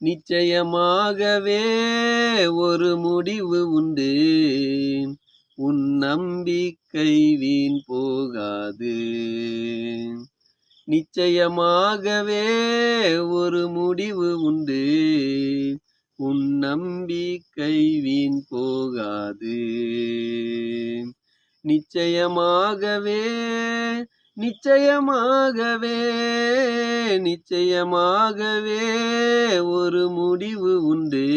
நிச்சயமாகவே ஒரு முடிவு உண்டு. உன் நம்பிக்கை வீண் போகாது. நிச்சயமாகவே ஒரு முடிவு உண்டு. உன் நம்பிக்கை வீண் போகாது. நிச்சயமாகவே நிச்சயமாகவே நிச்சயமாகவே ஒரு முடிவு உண்டு.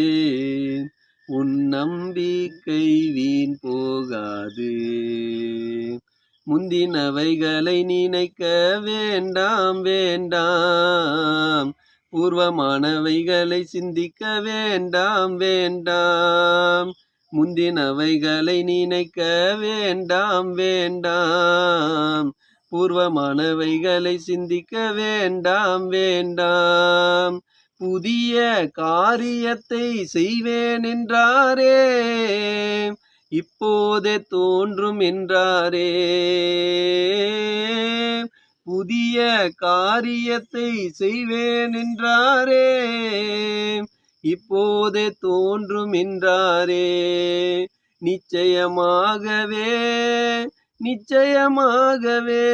உன் நம்பிக்கை வீண் போகாது. முந்தினவைகளை நினைக்க வேண்டாம் வேண்டாம். பூர்வமானவைகளை சிந்திக்க வேண்டாம் வேண்டாம். முந்தினவைகளை நினைக்க வேண்டாம் வேண்டாம். பூர்வமானவைகளை சிந்திக்க வேண்டாம் வேண்டாம். புதிய காரியத்தை செய்வேன் என்றாரே, இப்போதே தோன்றும் என்றாரே. புதிய காரியத்தை செய்வேன் என்றாரே, இப்போதே தோன்றும் என்றாரே. நிச்சயமாகவே நிச்சயமாகவே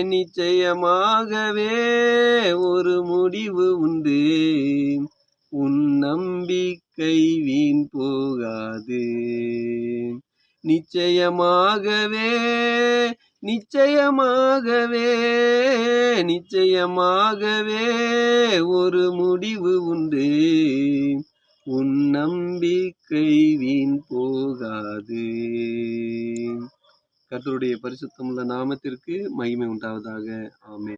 நிச்சயமாகவே ஒரு முடிவு உண்டு. உன் நம்பிக்கை வீண் போகாது. நிச்சயமாகவே நிச்சயமாகவே நிச்சயமாகவே ஒரு முடிவு உண்டு. உன் நம்பிக்கை வீண் போகாது. கர்த்தருடைய பரிசுத்தமுள்ள நாமத்திற்கு மகிமை உண்டாவதாக. ஆமென்.